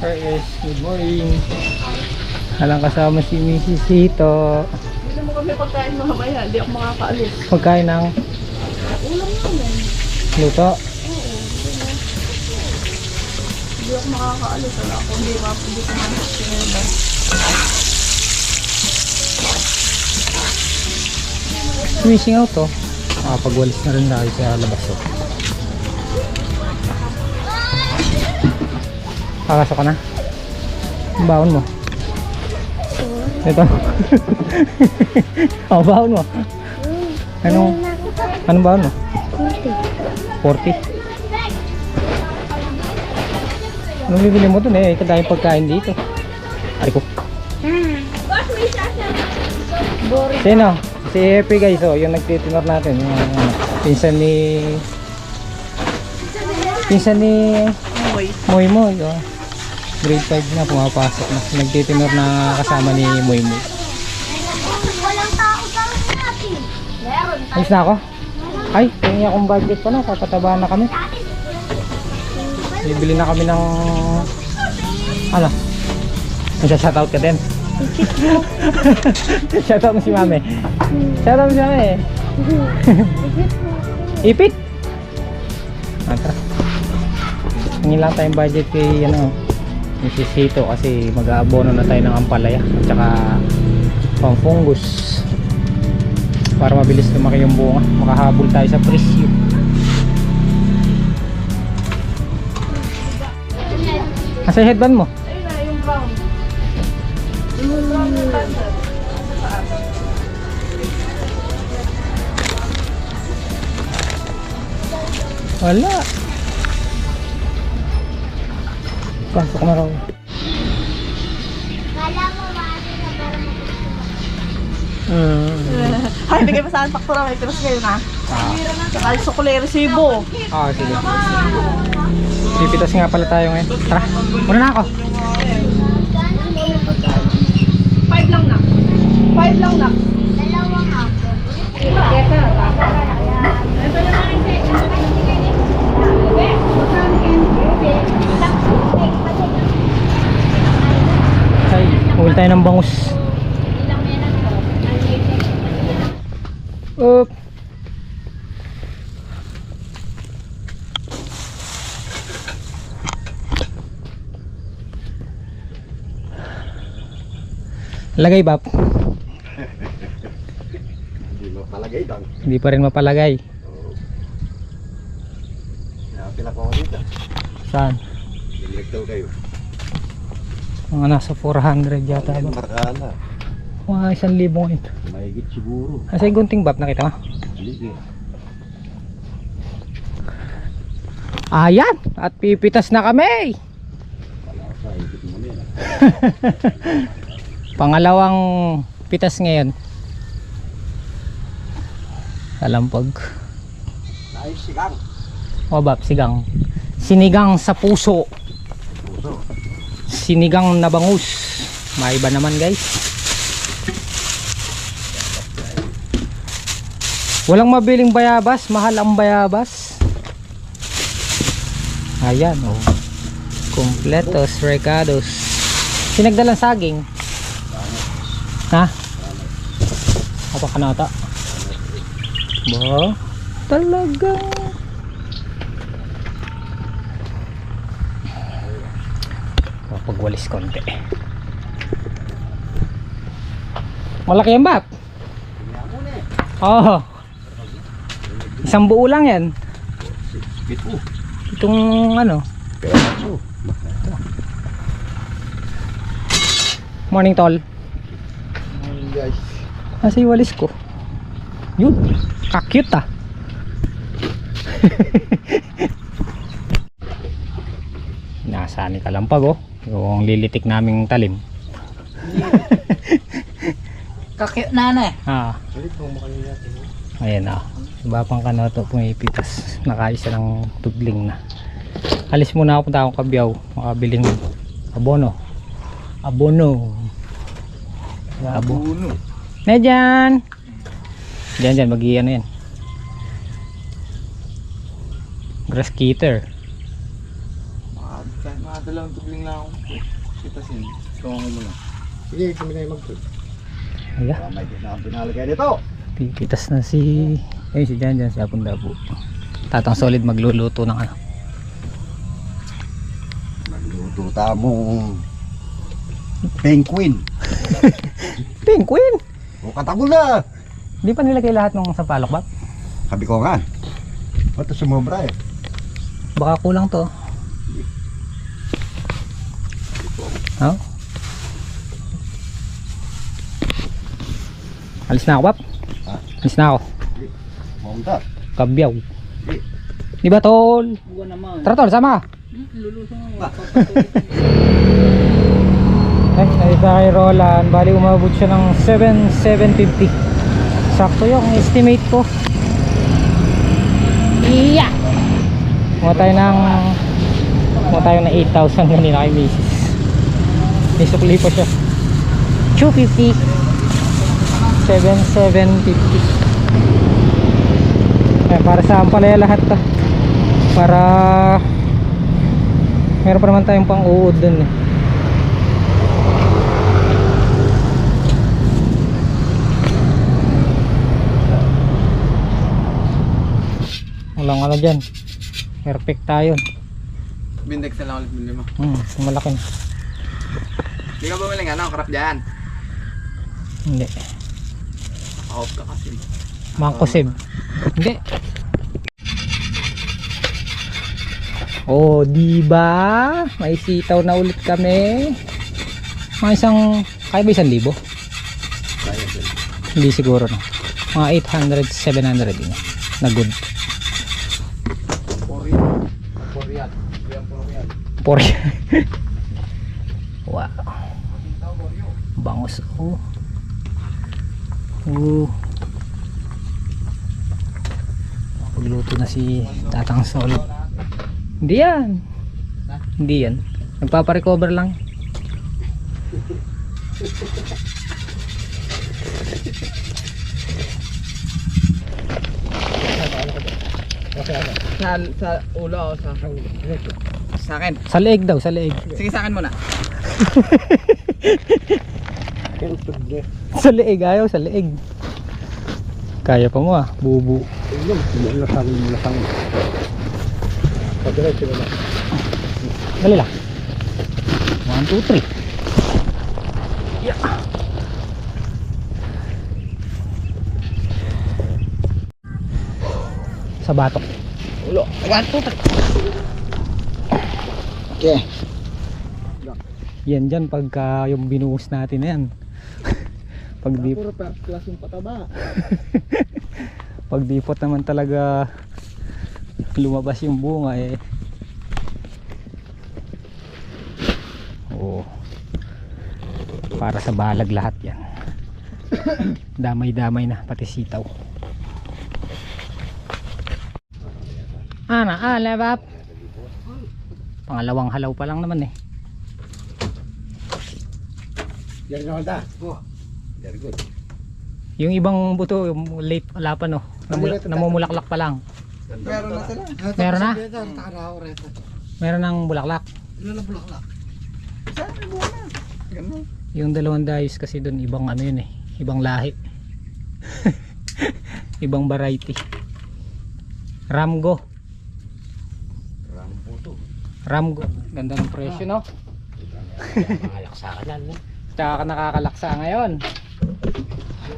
Guys, good morning. Alang kasama si Mrs. Hito. Hindi mo kami pagkain mamaya, hindi ako makakaalis. Pagkain ng Ulam namin. luto. Hindi ako makakaalis. Wala ako, hindi ko makakasinuda. Missing out to. Pagwalis na rin tayo sa labas to. Kakasok ka na? Ang baon mo? Ito. Baon mo? Anong baon mo? 40. Anong bibili mo dun eh? Kadaming pagkain dito. Ari ko. Sino? Si Happy guys, oh, yung nagtitinor natin. Yung pinsan ni Moy Moy. Oh. Grade 5 na, pumapasok na. Nagtitinor na kasama ni Moy Moy. Walang tao sa natin. Meron. Ayos na ako? Ay, tingin akong budget pa na. Papatabahan na kami. Bibili na kami ng ano? Shoutout ka din. Shoutout mo si Mami. Shoutout mo si Mami. Ipit. Tara. Tingin lang tayong budget kay ano, Mrs. Hito kasi mag-aabono na tayo ng ampalaya at saka pang-fungus para mabilis lumaki yung bunga, makahabol tayo sa presyo. Asa yung headband mo? Ayun na, yung brown. Yung brown yung tanda. Wala. Pasok na raw. Kala mo maaari na parang Ay, bigay pa sa akin faktura. May tiras kayo na. Saka yung sukuli resibo. Sige. Pipitas nga pala tayo ngayon. Tara, muna na ako. 5 lang na. 5 lang na. dalawang ako. Ay, uwi tayo ng bangus. Up. Lagay bap. Hindi mapalagay lang. Hindi pa rin mapalagay. Napila ko dito. Saan? Direktor kayo. Mga nasa 400 yata ba? Markana. Mga 1,000 ngayon. Mahigit siguro. Asa yung gunting bap, nakita mo? Hindi. Ayan! At pipitas na kami! Wala sa higit mo na yan. Pangalawang pitas ngayon. Kalampag. Nice sigang. O bap, sigang. Sinigang sa puso. Puso. Sinigang na bangus. Maiba naman guys. Walang mabiling bayabas. Mahal ang bayabas. Ayan oh. Completos, recados. Sinagdalang saging. Ha? Apa ka na ata? Ba? Talaga. Pagwalis konti. Malaki yan bap? Oo. Isang buo lang yan. Bito. Itong ano. Pero Morning tol. guys. Nasa yung walis ko. Yun. Kakute ah. Nasa ni kalampag oh. Yung lilitik naming talim. Kakit na na eh. Ayan ah. Bapang kanoto pumipitas. Nakaisa ng tudling na. Alis muna ako, punta akong Kabyaw. Makabiling abono. Abono. Na dyan. Dyan mag-iano yan. Grass cutter. Nakadalawang tubling lang ako. Sitasin. Tungo mo lang. Sige, kami na yung mag-food. Ayan. May din na ang pinalagay nito. Pipitas na si si Jan si Apong Dabo. Tatang Solid magluluto ng ano. Magluto tamong penguin. Penguin. O katagol na. Di pa nilagay lahat ng sampalok ba? Sabi ko nga. Ba't sumobra eh? Baka kulang to. Oh. Alis na ako, Bap. Ha? Alis na ako. Maunta. Kabyaw. Di ba, Tol? Buwan naman. Tara, Tol, sama ka. Lulusong mo. Next na isa kay Roland. Bali umabot siya ng 7,750. Sakto yung estimate ko. Iya! Mga tayo ng 8,000 kanina kay Macy's. May sukli pa siya. 250. 7,750. Ay, para sa ampalaya lahat to. Para meron pa naman tayong pang uod dun eh. Walang ano dyan. Perfect tayo. Bindex na lang ulit bili mo. Malaki na. Hindi ka bumili nga, crap dyan. Hindi. Off ka kasi. Mangkosib. Hindi. Oh, di ba? May sitaw na ulit kami. Mga isang, kaya ba 1,000? Kaya din. Hindi siguro no. Mga 800, 700 din. Na good. Korean. Por. Wow. Bangus. Oh. Pagluto na si Tatang Solid. Hindi yan. Hindi yan. Nagpaparecover lang. Sa ulo o sa akin? Sa leeg daw, sa leeg. Sige sa akin muna. Sa leeg, ayaw sa leeg. Kaya pa mo ah, bubu. Lasang. Padiretso na lang. Dali lang. 1, 2, 3. Yeah. Sa batok. Ulo. 1, 2, 3. Okay. Yan dyan pagka yung binuhos natin na yan. Pag di, Puro first class yung pataba. pag dipot naman talaga lumabas yung bunga eh. Oo. Para sa balag lahat yan. Damay-damay na pati sitaw. Lebap. Pangalawang halaw pa lang naman eh. Yan na ta. Oh. Very good. Yung ibang buto yung late wala pa no. Namumulaklak pa lang. Meron na sila. Meron na? Meron ng bulaklak. Ilan na bulaklak? Saan may buwan na? Ganun. Yung dalawang dayos kasi doon ibang ano yun eh. Ibang lahi. Ibang variety. Ramgo. Ramgo. Ganda ng presyo no? Makalaksa ka yan. Tsaka ka nakakalaksa ngayon.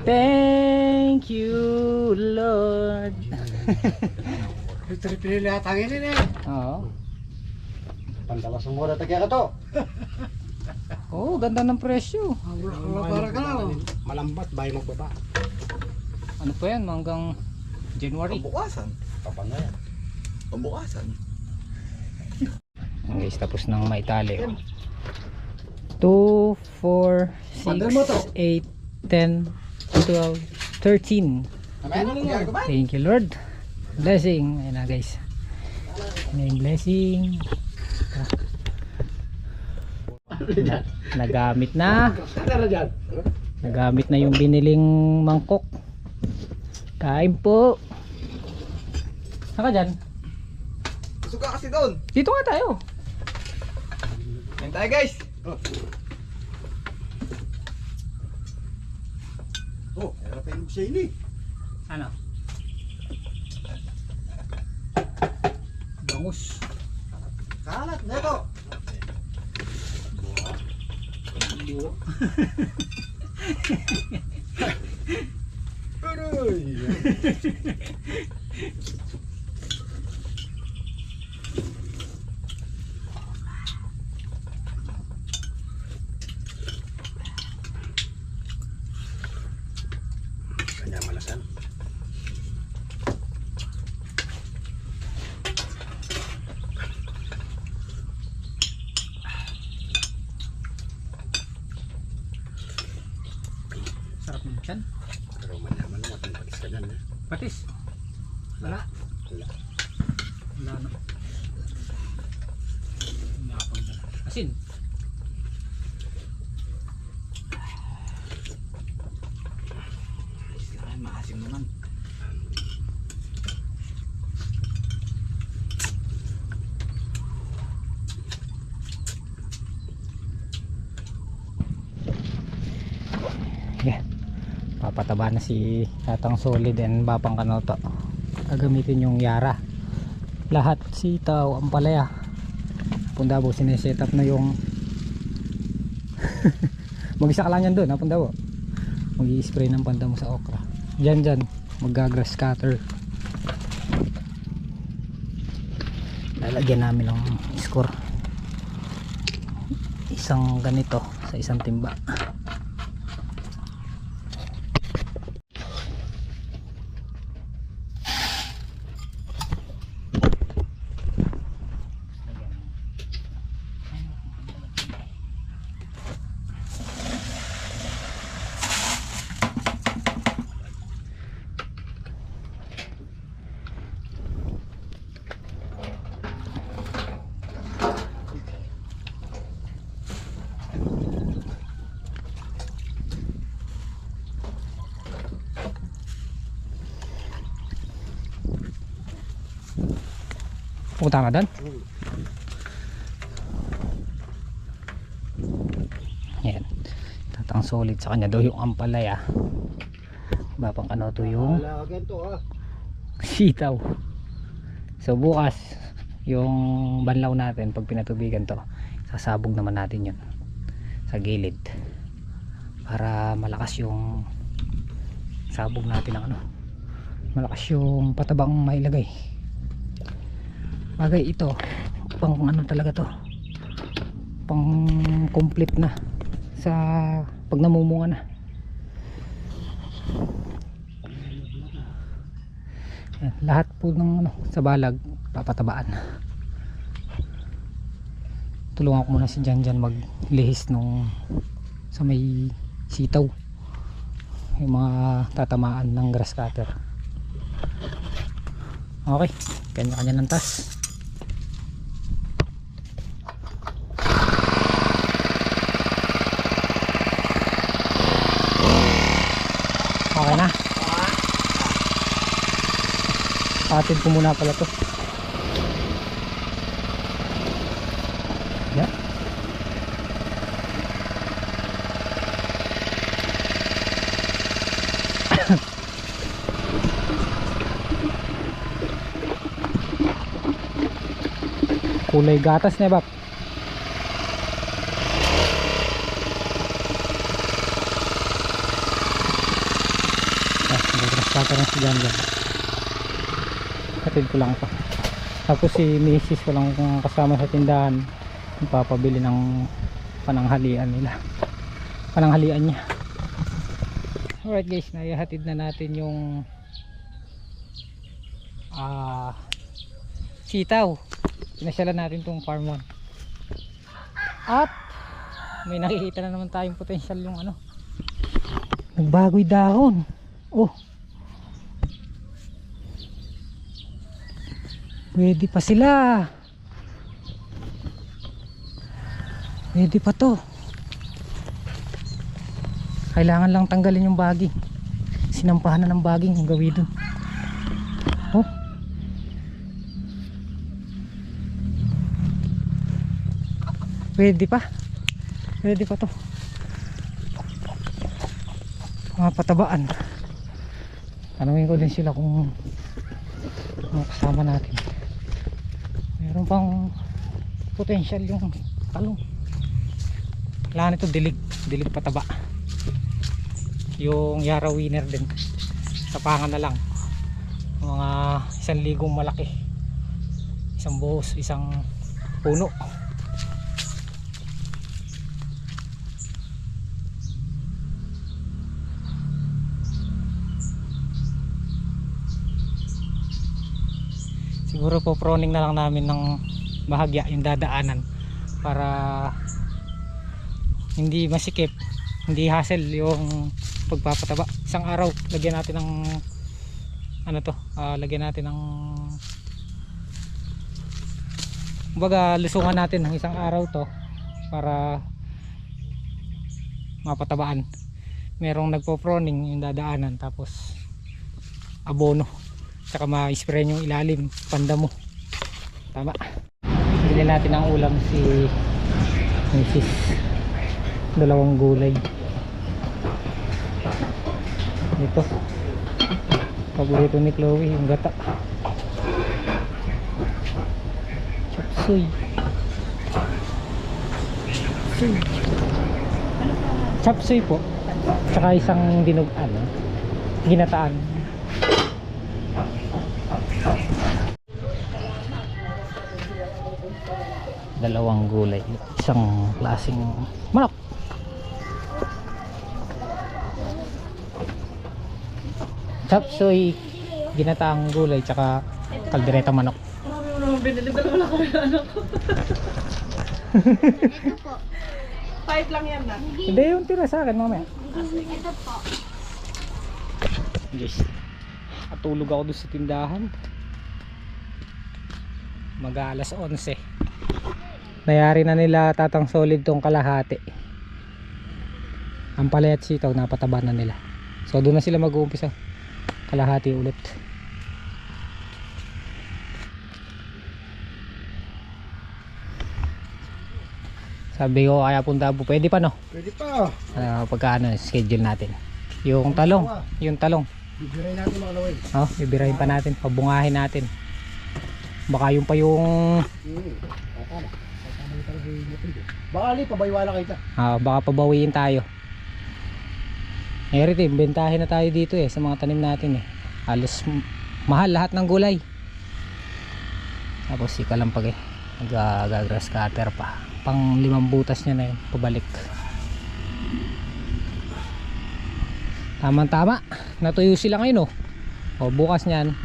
Thank you Lord. Ito rin pinili atangin eh. Oo. Pantalas mo na tagya ka to. Oh, ganda ng presyo. Para ka lang. Malambat, bahay magbaba. Ano pa yan hanggang January. Pambukasan. Kapag na yan. Pambukasan. Guys, tapos nang maitali. 2, 4, 6, 8, 10, 12, 13. Thank you Lord. Blessing. Ayan na guys. May blessing. Nagamit na. Nagamit na yung biniling mangkok. Kain po. Saka dyan? Suka kasi doon. Dito nga tayo. Yan tayo guys. Oh, era pa yung siya ini. Ano? Bangus. Kalat na ito. Aroy. Kanya malasan. Sarap ng tiyan. Pero manyaman na matang patis ka dyan. Patis. Wala. Wala. Wala no. Nakapagdala. Asin. Ay, maasim naman. Yeah. Papataba na si Tatang Solid and Babang Kanoto. Gagamitin yung Yara. Lahat sitaw, ampalaya. Pundabo, sineset up na yung mag-isa ka lang yan doon, ha Pundabo. Mag-i-spray ng pandamo sa okra. Dyan, mag-grass cutter. Lalagyan namin ng score. Isang ganito sa isang timba. Punta ka doon? Yan. Tatang Solid sa kanya daw yung ampalaya. Babang Kanoto yung Wala ka ganito ha. sitaw. So bukas yung banlaw natin pag pinatubigan to, sasabog naman natin yun sa gilid para malakas yung sabog natin ng ano, malakas yung patabang mailagay. Bagay ito pang ano talaga to, pang complete na sa pag namumunga na. Yan, lahat po ng ano, sa balag papatabaan. Tulungan ko muna si Janjan maglihis nung sa may sitaw, yung mga tatamaan ng grass cutter. Okay, kanya-kanya ng tas. Okay na. Patid ko muna pala to. Yeah. Kulay gatas na, Bap. Nagras-cutter na si Janjan. Hatid ko lang ito. Tapos si Mrs. ko lang kasama sa tindahan, papabili ng pananghalian nila, pananghalian niya. Alright guys, naihatid na natin yung sitaw. Pinasyalan natin tong farm 1 at may nakikita na naman tayong potential yung ano, nagbagoy dahon. Oh, pwede pa sila, pwede pa to. Kailangan lang tanggalin yung baging, sinampahan na ng baging ang gawin dun. Oh, Pwede pa. Pwede pa to. Mga patabaan. Tanungin ko din sila kung mga kasama natin. Meron pang potential yung talong. Kailangan ito dilig. Dilig pataba. Yung Yara winner din. Tapangan na lang. Mga 1,000 malaki. Isang buhos, isang puno. Siguro po proning na lang namin ng bahagya yung dadaanan para hindi masikip, hindi hassle yung pagpapataba. Isang araw lagyan natin ng ano to, lagyan natin ng kumbaga lusungan natin ng isang araw to para mapatabaan. Merong nagpo-proning yung dadaanan, tapos abono, saka ma-spray yung ilalim, pandamo. Tama. Bili natin ang ulam si Mrs. 2 gulay. Ito paborito ni Chloe, yung gata. Chapsuy. Chapsuy po. Tsaka isang dinugan, ginataan. Dalawang gulay, isang klaseng manok. Chapsuy, ginataang gulay, tsaka kaldereta manok. Marami mo naman binili. Dalawa lang kami na anak ko. Ito po. 5 lang yan na. Hindi, yung tira sa akin mamaya. Ito po. Yes. Atulog ako doon sa tindahan. Mag-alas 11. Nayari na nila Tatang Solid tong kalahati. Ang palay at sitaw napataba na nila. So doon na sila mag-uumpisa. Kalahati ulit. Sabi ko kaya punta po. Pwede pa no? Pwede pa. Pagka ano, schedule natin. Yung talong. Yung talong. Bibiray natin mga laway. Oh, bibirahin pa natin. Pabungahin natin. Baka yung pa yung Baka ali, pabaywala kita. baka pabawiin tayo. Herity, bentahin na tayo dito sa mga tanim natin Halos mahal lahat ng gulay. Tapos si Kalampag nag-grass cutter pa. Pang 5 butas niya na yun, pabalik. Tama-tama. Natuyo sila ngayon bukas niyan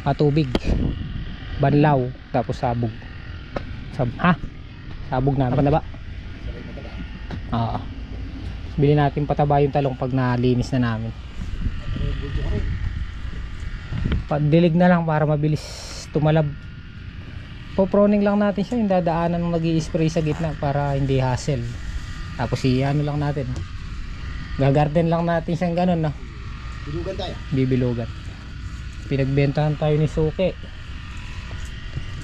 patubig, banlaw, tapos sabog. Sabog na ba? Bili natin pataba yung talong pag nalinis na namin. Padilig na lang para mabilis tumalab. Poproning lang natin siya, yung dadaanan ng nag-i-spray sa gitna para hindi hassle. Tapos ano lang natin, gagarden lang natin siyang ganun Bilugan tayo. bibilugan. Pinagbentahan tayo ni Suke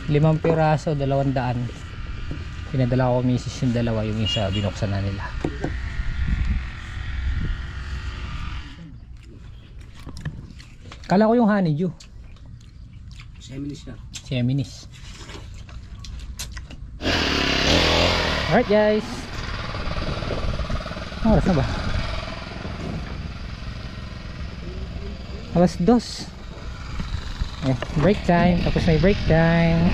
5 piraso, 200. Pinadala ko misis yung dalawa, yung isa binuksan na nila. Kala ko yung honeydew, Seminis na. Seminis. Alright guys, oras na ba? Alas 2. Break time, tapos may break time.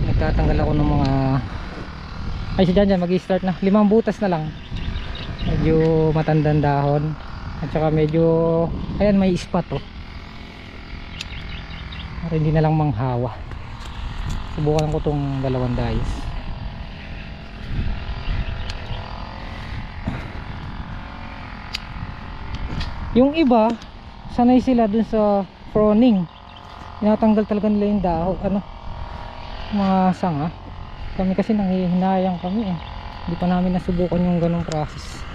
Nagtatanggal ako ng mga si Janjan mag-i-start na. 5 butas na lang. Medyo matandang dahon. At saka medyo ayan, may spot para hindi na lang manghawa. Subukan ko tong 2 dayos. Yung iba sanay sila dun sa proning, tinatanggal talaga nila yung dahon, mga sanga. Kami kasi nanghihinayang kami hindi pa namin nasubukan yung ganong process.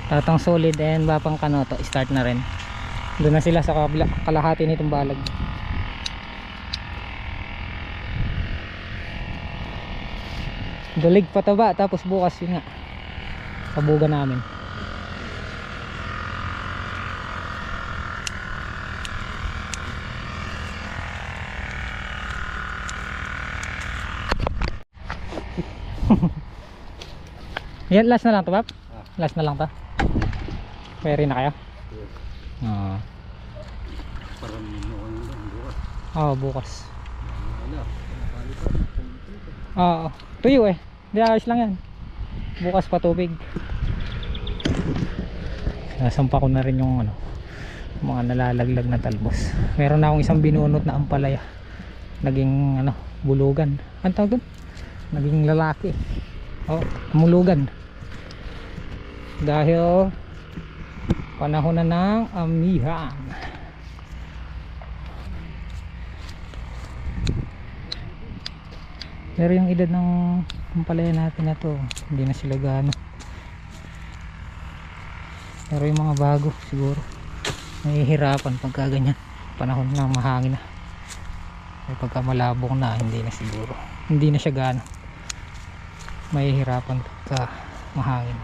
Tatang Solid and Bapang Kanoto start na rin. Doon na sila sa kalahati nitong balag. Dulig pataba, tapos bukas yun nga sabugan namin. Yan, last na lang to, Pap? Last na lang to. Pwede na kayo? Oo. Oo, bukas. Oo, tuyo eh. Hindi, ayos lang yan. Bukas pa tubig. Nasampa ko na rin yung ano, mga nalalaglag na talbos. Meron na akong isang binunot na ampalaya. Naging ano, bulugan. Ano tawag doon? Naging lalaki. Oh, mulugan. Dahil panahon na ng amihan. Pero yung edad ng ampalaya natin na to, hindi na sila gaano. Pero yung mga bago siguro mahihirapan pagka ganyan panahon na mahangin na. Ay pagka malabong na, hindi na siguro, hindi na siya gaano mahihirapan pagka mahangin.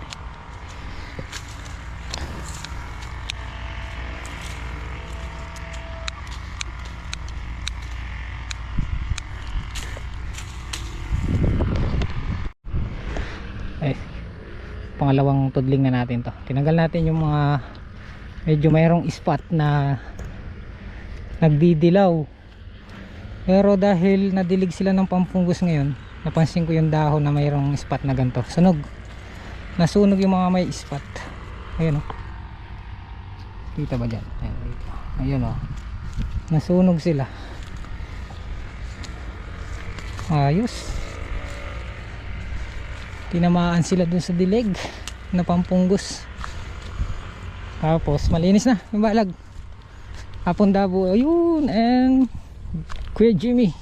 Ay, pangalawang tudling na natin to. Tinanggal natin yung mga medyo mayroong spot na nagdidilaw, pero dahil nadilig sila ng pampunggus ngayon, napansin ko yung dahon na mayroong spot na ganito, sunog, nasunog yung mga may spot. Ayun o, kita ba dyan? Ayun, dito. Ayun o, nasunog sila. Ayos, tinamaan sila dun sa dilig na pampunggus. Tapos malinis na yung balag. Hapon Dabo, ayun, and Kuya Jimmy,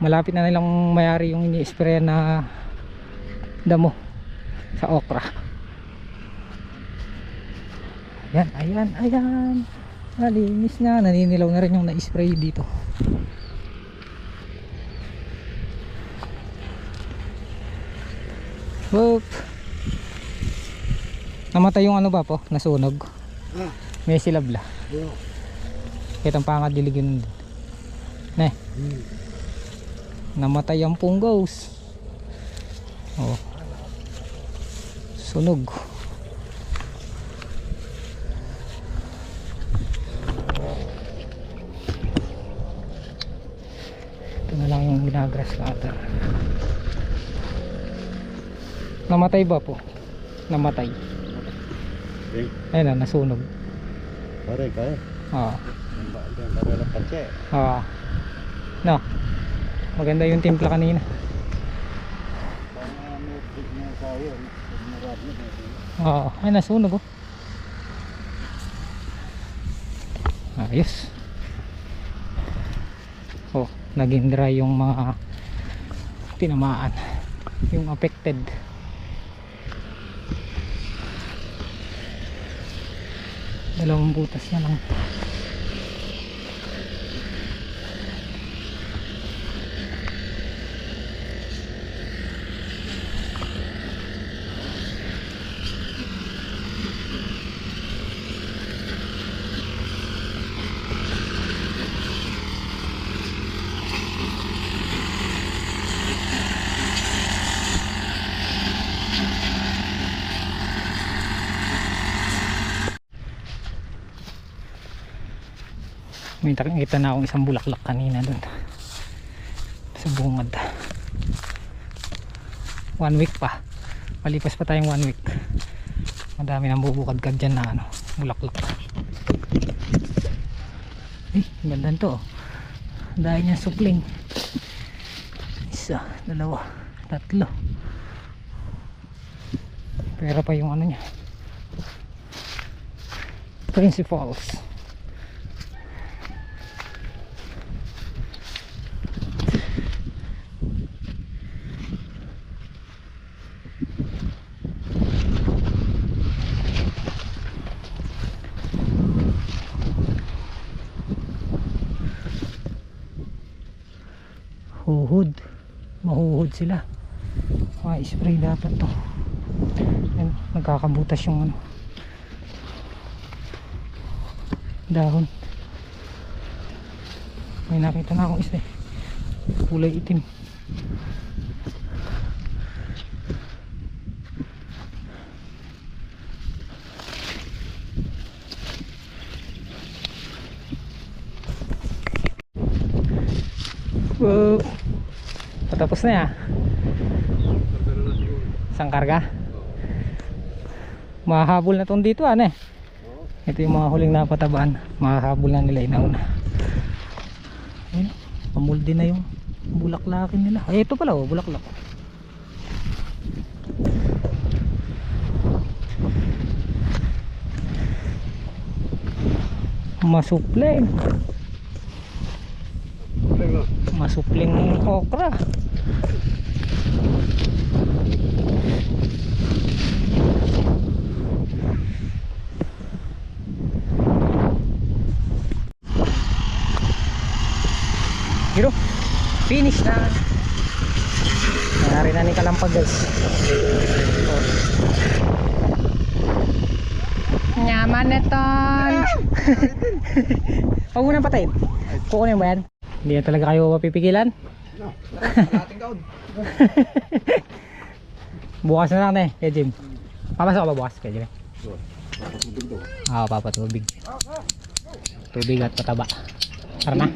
malapit na nilang mayari yung ini-spray na damo sa okra. Ayan, ayan, ayan, malinis na, naninilaw na rin yung na-spray dito. Whoop. Namatay yung ano ba po? Nasunog. May silabla. Kitang pangadilig yun. Ne. Namatay ang punggos. Oh. Sunog. Ito na lang yung ginagrass cutter. Namatay ba po? Namatay. Ayun na, nasunog. Pare, kaya. Oo. Pare, lapatse. Oo. No. Maganda yung timpla kanina. Oo. Ay, nasunog oh. Ayos. Oh, naging dry yung mga tinamaan. Yung affected. Dalawang butas na lang. May nakikita na akong isang bulaklak kanina doon sa bungad. 1 week pa, malipas pa tayong 1 week, madami nang bubukad-kad dyan na ano, bulaklak. Eh, ganda to oh. Dahil niya supling. Isa, dalawa, tatlo. Pero pa yung ano niya, principals. huhud. Mahuhud sila. Spray dapat to. Yan, nagkakabutas yung ano, dahon. May nakita na akong isda, kulay itim. Wow. Patapos na ya. Isang karga. Mahahabol na tong dito ano eh. Ito yung mga huling napatabaan. Mahahabol na nila inauna. Ayun, pamuldi na yung bulaklakin nila. Ay ito pala oh, bulaklak. Masupling. Masupling okra. Giro, finish na. Nangyari na ni Kalampag guys. Nyaman na ton. Huwag mo nang patayin. Kukunin mo yan. Hindi na talaga kayo mapipigilan. Kalating kaon. Bukas na lang na eh, kay Jim. Papasok ka ba bukas kay Jim? Oo, papatubig. Tubig at pataba. Tara na.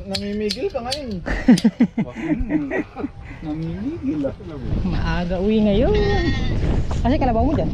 Namimigil ka ngayon. Namimigil ako. Maaga uwi ngayon. Kasi kalabaw mo dyan.